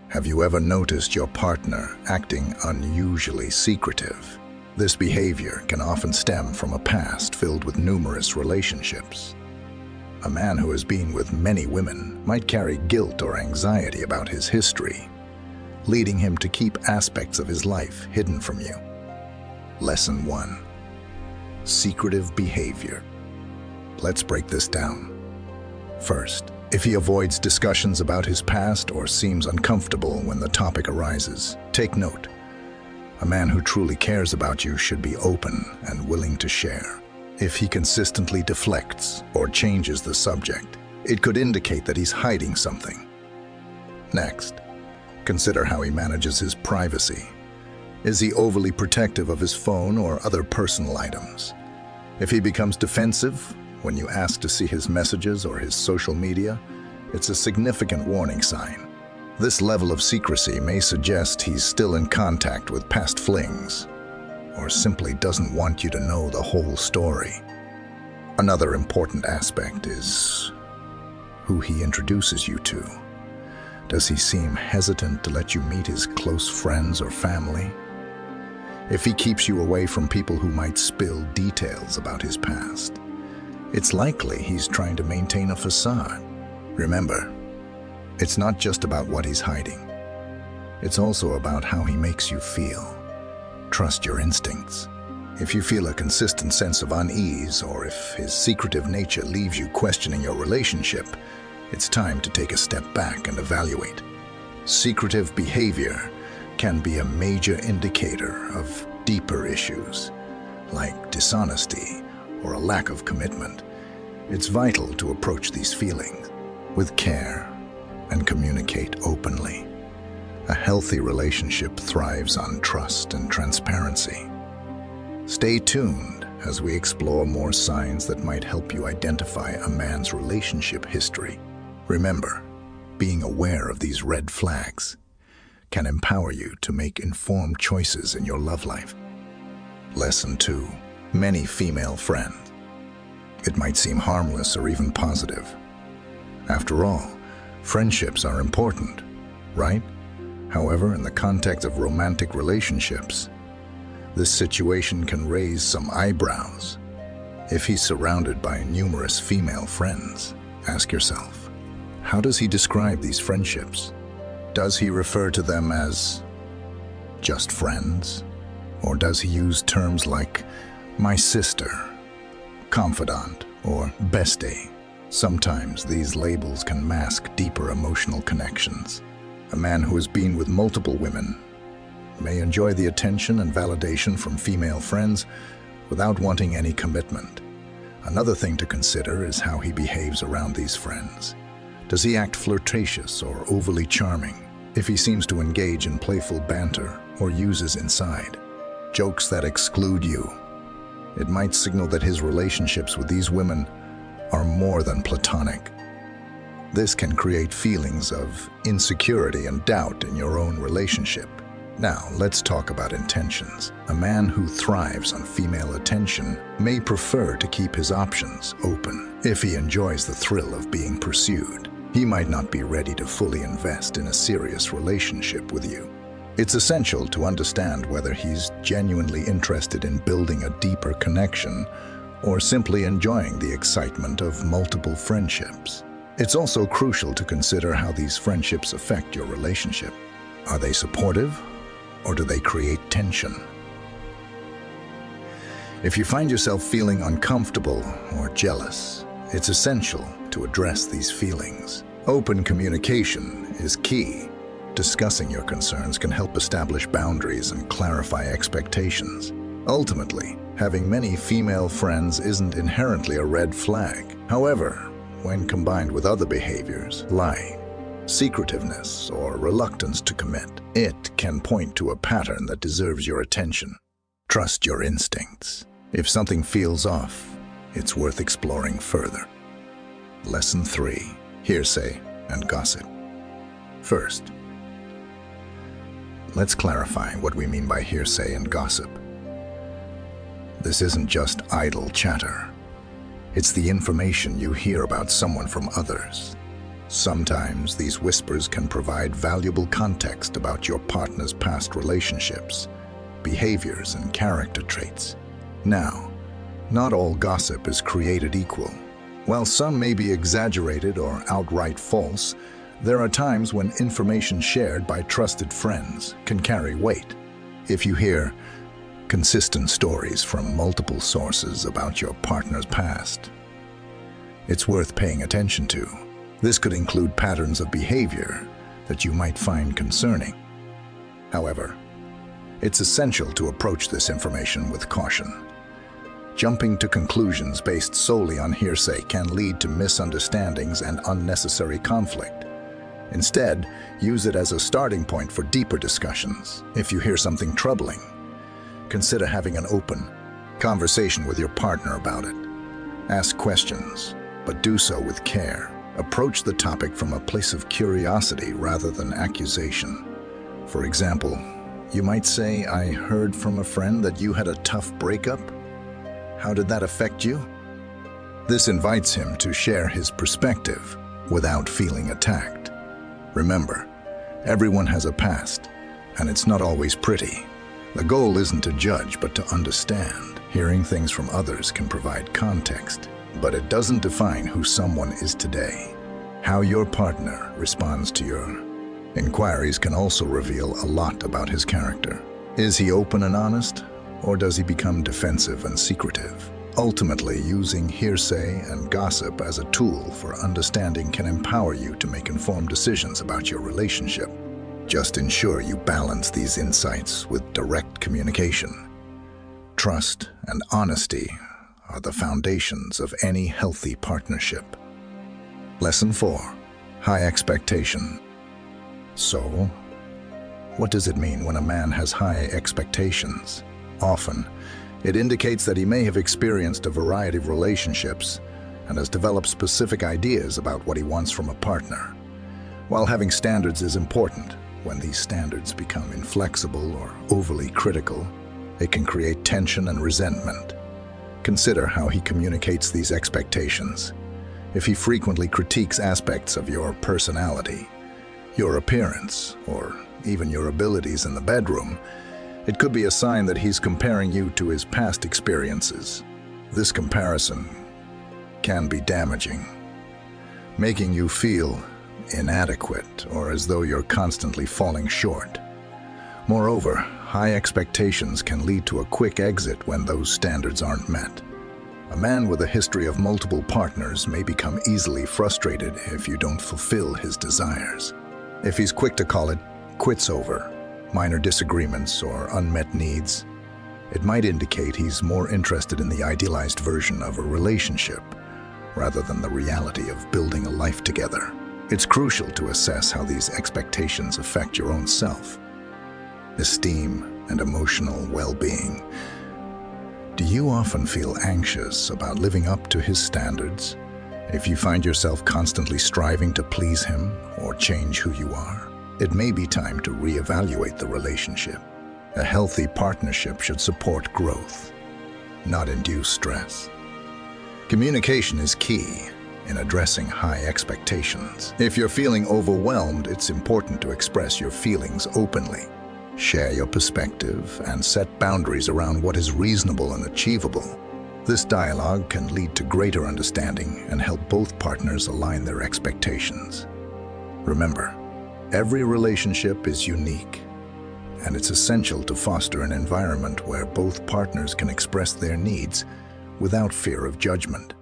Have you ever noticed your partner acting unusually secretive? This behavior can often stem from a past filled with numerous relationships. A man who has been with many women might carry guilt or anxiety about his history, leading him to keep aspects of his life hidden from you. Lesson 1. Secretive behavior. Let's break this down. First, if he avoids discussions about his past or seems uncomfortable when the topic arises, take note. A man who truly cares about you should be open and willing to share. If he consistently deflects or changes the subject, it could indicate that he's hiding something. Next, consider how he manages his privacy. Is he overly protective of his phone or other personal items? If he becomes defensive when you ask to see his messages or his social media, it's a significant warning sign. This level of secrecy may suggest he's still in contact with past flings, or simply doesn't want you to know the whole story. Another important aspect is who he introduces you to. Does he seem hesitant to let you meet his close friends or family? If he keeps you away from people who might spill details about his past, it's likely he's trying to maintain a facade. Remember, it's not just about what he's hiding. It's also about how he makes you feel. Trust your instincts. If you feel a consistent sense of unease, or if his secretive nature leaves you questioning your relationship, it's time to take a step back and evaluate. Secretive behavior can be a major indicator of deeper issues, like dishonesty or a lack of commitment. It's vital to approach these feelings with care and communicate openly. A healthy relationship thrives on trust and transparency. Stay tuned as we explore more signs that might help you identify a man's relationship history. Remember, being aware of these red flags can empower you to make informed choices in your love life. Lesson 2. Many female friends. It might seem harmless or even positive. After all, friendships are important, right? However, in the context of romantic relationships, this situation can raise some eyebrows. If he's surrounded by numerous female friends, ask yourself, how does he describe these friendships? Does he refer to them as just friends? Or does he use terms like my sister, confidant, or bestie? Sometimes these labels can mask deeper emotional connections. A man who has been with multiple women may enjoy the attention and validation from female friends without wanting any commitment. Another thing to consider is how he behaves around these friends. Does he act flirtatious or overly charming? If he seems to engage in playful banter or uses inside jokes that exclude you, it might signal that his relationships with these women are more than platonic. This can create feelings of insecurity and doubt in your own relationship. Now, let's talk about intentions. A man who thrives on female attention may prefer to keep his options open. If he enjoys the thrill of being pursued, he might not be ready to fully invest in a serious relationship with you. It's essential to understand whether he's genuinely interested in building a deeper connection or simply enjoying the excitement of multiple friendships. It's also crucial to consider how these friendships affect your relationship. Are they supportive, or do they create tension? If you find yourself feeling uncomfortable or jealous, it's essential to address these feelings. Open communication is key. Discussing your concerns can help establish boundaries and clarify expectations. Ultimately, having many female friends isn't inherently a red flag. However, when combined with other behaviors, lying, secretiveness, or reluctance to commit, it can point to a pattern that deserves your attention. Trust your instincts. If something feels off, it's worth exploring further. Lesson 3. Hearsay and gossip. First, let's clarify what we mean by hearsay and gossip. This isn't just idle chatter. It's the information you hear about someone from others. Sometimes these whispers can provide valuable context about your partner's past relationships, behaviors, and character traits. Now, not all gossip is created equal. While some may be exaggerated or outright false, there are times when information shared by trusted friends can carry weight. If you hear consistent stories from multiple sources about your partner's past, it's worth paying attention to. This could include patterns of behavior that you might find concerning. However, it's essential to approach this information with caution. Jumping to conclusions based solely on hearsay can lead to misunderstandings and unnecessary conflict. Instead, use it as a starting point for deeper discussions. If you hear something troubling, consider having an open conversation with your partner about it. Ask questions, but do so with care. Approach the topic from a place of curiosity rather than accusation. For example, you might say, "I heard from a friend that you had a tough breakup. How did that affect you?" This invites him to share his perspective without feeling attacked. Remember, everyone has a past, and it's not always pretty. The goal isn't to judge, but to understand. Hearing things from others can provide context, but it doesn't define who someone is today. How your partner responds to your inquiries can also reveal a lot about his character. Is he open and honest, or does he become defensive and secretive? Ultimately, using hearsay and gossip as a tool for understanding can empower you to make informed decisions about your relationship. Just ensure you balance these insights with direct communication. Trust and honesty are the foundations of any healthy partnership. Lesson 4. High expectation. So, what does it mean when a man has high expectations? Often, it indicates that he may have experienced a variety of relationships and has developed specific ideas about what he wants from a partner. While having standards is important, when these standards become inflexible or overly critical, it can create tension and resentment. Consider how he communicates these expectations. If he frequently critiques aspects of your personality, your appearance, or even your abilities in the bedroom, it could be a sign that he's comparing you to his past experiences. This comparison can be damaging, making you feel inadequate or as though you're constantly falling short. Moreover, high expectations can lead to a quick exit when those standards aren't met. A man with a history of multiple partners may become easily frustrated if you don't fulfill his desires. If he's quick to call it quits over minor disagreements or unmet needs, it might indicate he's more interested in the idealized version of a relationship rather than the reality of building a life together. It's crucial to assess how these expectations affect your own self-esteem and emotional well-being. Do you often feel anxious about living up to his standards? If you find yourself constantly striving to please him or change who you are, it may be time to reevaluate the relationship. A healthy partnership should support growth, not induce stress. Communication is key in addressing high expectations. If you're feeling overwhelmed, it's important to express your feelings openly. Share your perspective and set boundaries around what is reasonable and achievable. This dialogue can lead to greater understanding and help both partners align their expectations. Remember, every relationship is unique, and it's essential to foster an environment where both partners can express their needs without fear of judgment.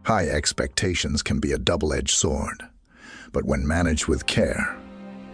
High expectations can be a double-edged sword, but when managed with care,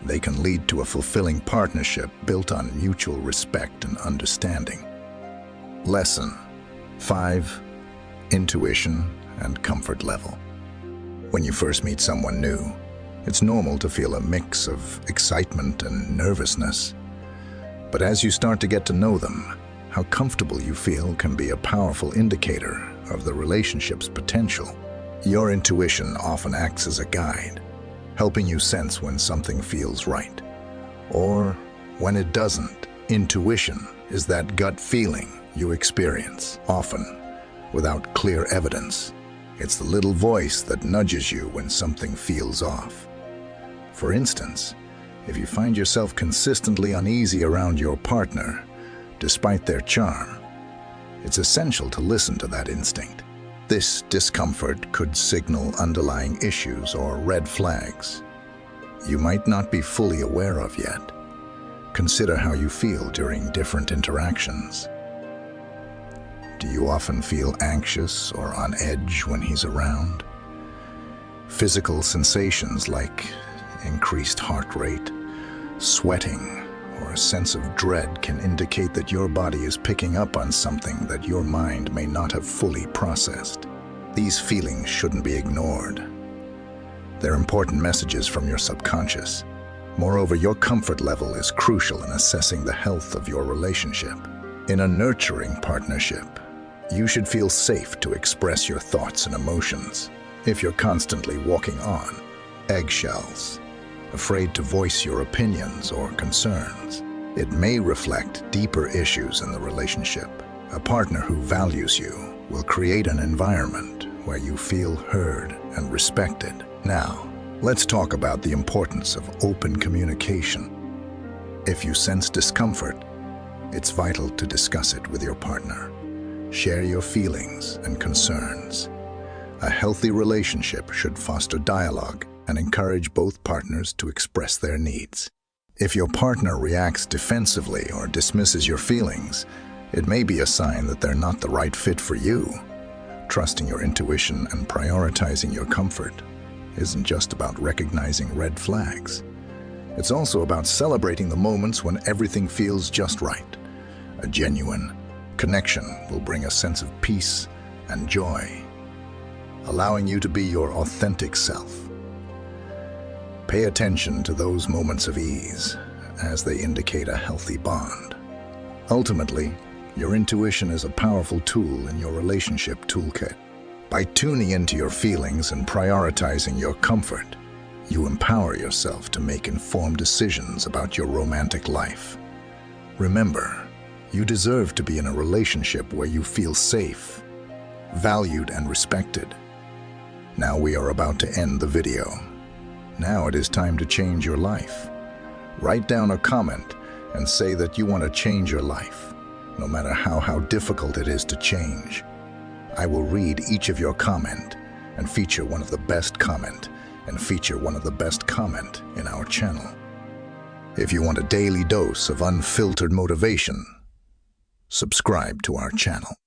they can lead to a fulfilling partnership built on mutual respect and understanding. Lesson 5. Intuition and comfort level. When you first meet someone new, it's normal to feel a mix of excitement and nervousness. But as you start to get to know them, how comfortable you feel can be a powerful indicator of the relationship's potential. Your intuition often acts as a guide, helping you sense when something feels right, or when it doesn't. Intuition is that gut feeling you experience, often without clear evidence. It's the little voice that nudges you when something feels off. For instance, if you find yourself consistently uneasy around your partner, despite their charm, it's essential to listen to that instinct. This discomfort could signal underlying issues or red flags you might not be fully aware of yet. Consider how you feel during different interactions. Do you often feel anxious or on edge when he's around? Physical sensations like increased heart rate, sweating, or a sense of dread can indicate that your body is picking up on something that your mind may not have fully processed. These feelings shouldn't be ignored. They're important messages from your subconscious. Moreover, your comfort level is crucial in assessing the health of your relationship. In a nurturing partnership, you should feel safe to express your thoughts and emotions. If you're constantly walking on eggshells, afraid to voice your opinions or concerns, it may reflect deeper issues in the relationship. A partner who values you will create an environment where you feel heard and respected. Now, let's talk about the importance of open communication. If you sense discomfort, it's vital to discuss it with your partner. Share your feelings and concerns. A healthy relationship should foster dialogue and encourage both partners to express their needs. If your partner reacts defensively or dismisses your feelings, it may be a sign that they're not the right fit for you. Trusting your intuition and prioritizing your comfort isn't just about recognizing red flags. It's also about celebrating the moments when everything feels just right. A genuine connection will bring a sense of peace and joy, allowing you to be your authentic self. Pay attention to those moments of ease, as they indicate a healthy bond. Ultimately, your intuition is a powerful tool in your relationship toolkit. By tuning into your feelings and prioritizing your comfort, you empower yourself to make informed decisions about your romantic life. Remember, you deserve to be in a relationship where you feel safe, valued, and respected. Now we are about to end the video. Now it is time to change your life. Write down a comment and say that you want to change your life, no matter how difficult it is to change. I will read each of your comment and feature one of the best comment in our channel. If you want a daily dose of unfiltered motivation, subscribe to our channel.